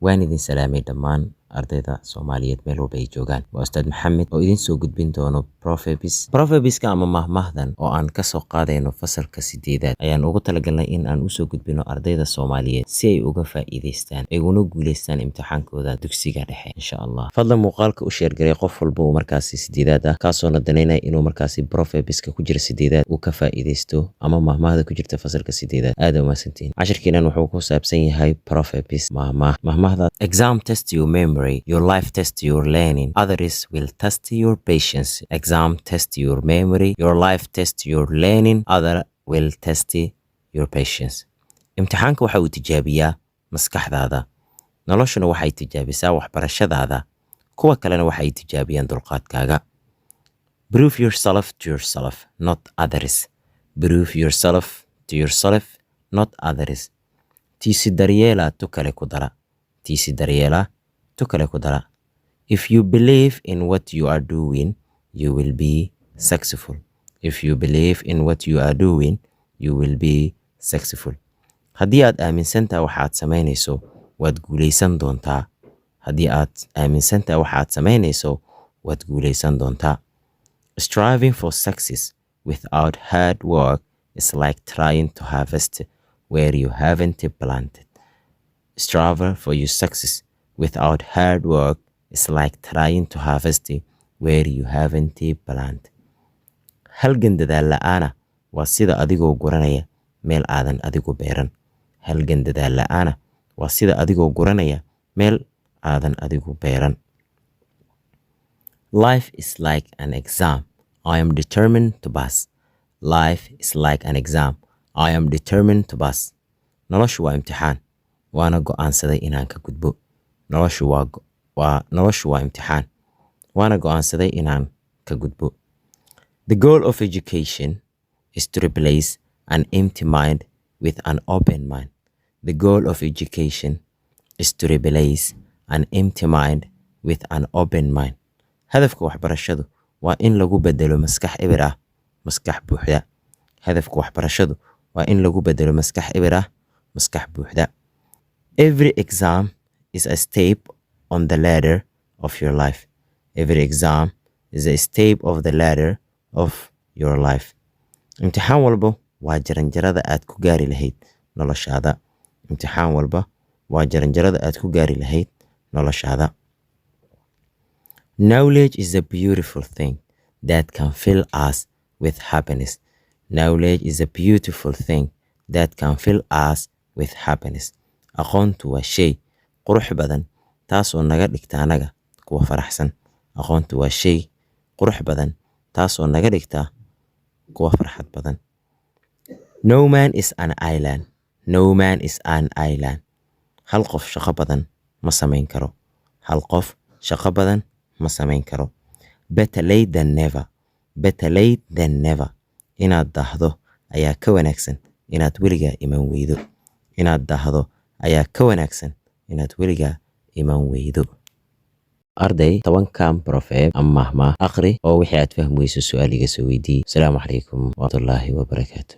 waan idin salaamay dhammaan ardayda Soomaaliyeed meel walba ay joogaan. Waa Ustaad Maxamed oo idin soo gudbin doono Proverbs-ka ama mahmahdan oo aan ka soo qaadayno fasalka 8aad ayaan ugu talagalnay in aan u soo gudbino ardayda Soomaaliyeed si ay uga faa'iideystaan ay una guuleystaan imtixaankooda dugsiga dhexe insha Allah. Fadlan muuqaalka u share garay qof walba oo markaasi 8aad ah kaasoo nadanayna inuu markaasi Proverbs-ka ku jira 8aad uu ka faa'iideysto ama mahmahda ku jirta fasalka 8aad. aad u mahadsantiin. Cashirkeenan wuxuu ku saabsan yahay Proverbs mahmahda. Exam test your memory, your life test your learning, others will test your patience. Exam test your memory, your life test your learning, other will test your patience. Imtixaanka waxa uu tijaabiyaa maskaxdaada, noloshuna waxay tijaabisaa waxbarashadaada, kuwa kalena waxay tijaabiyaan dulqaadkaaga. Prove yourself to yourself, not others. Prove yourself to yourself, not others. Tiisi daryeela tu kale ku dara. Tiisi daryeela tu kale ku dara. If you believe in what you are doing, you will be successful. If you believe in what you are doing, you will be successful. Haddii aad aaminsantahay waxaad samaynayso, waad guuleysan doontaa. Haddii aad aaminsantahay waxaad samaynayso, waad guuleysan doontaa. Striving for success without hard work is like trying to harvest where you haven't planted. Striving for your success without hard work is like trying to harvest where you haven't planted. Halgan dadaal la'aana waa sida adigoo guranaya meel aadan adigu beeran. Halgan dadaal la'aana waa sida adigoo guranaya meel aadan adigu beeran. Life is like an exam. I am determined to pass. Life is like an exam. I am determined to pass. Noloshu waa imtixaan. Waana go'aansaday inaan ka gudbo. Noloshu waa imtixaan. Waana go'aansaday inaan ka gudbo. The goal of education is to replace an empty mind with an open mind. The goal of education is to replace an empty mind with an open mind. Hadafka waxbarashadu waa in lagu bedelo maskax eber ah maskax buuxda. Hadafka waxbarashadu waa in lagu bedelo maskax eber ah maskax buuxda. Every exam is a step on the ladder of your life. Every exam is a step of the ladder of your life. Imtixaan walba waa jaranjarada aad ku gaari lahayd noloshaada. Imtixaan walba waa jaranjarada aad ku gaari lahayd noloshaada. Knowledge is a beautiful thing that can fill us with happiness. Knowledge is a beautiful thing that can fill us with happiness. Aqoontu waa shay qurux badan taasoo naga dhigta anaga kuwa faraxsan. Aqoontu waa shay qurux badan taasoo naga dhigta kuwa farxad badan. No man is an island. No man is an island. Hal qof shaqo badan ma samayn karo. Hal qof shaqo badan ma samayn karo. Better late than never. Better late than never. Inaad dahdo ayaa ka wanaagsan inaad weligaa iman weydo. Inaad dahdo ayaa ka wanaagsan inaad weligaa iman weydo. Arday 10 Proverb ama mahmah akhri oo wixii aad fahmayso su'aaliga soo weydii. Assalaamu calaykum wa rahmatullaahi wa barakaatuh.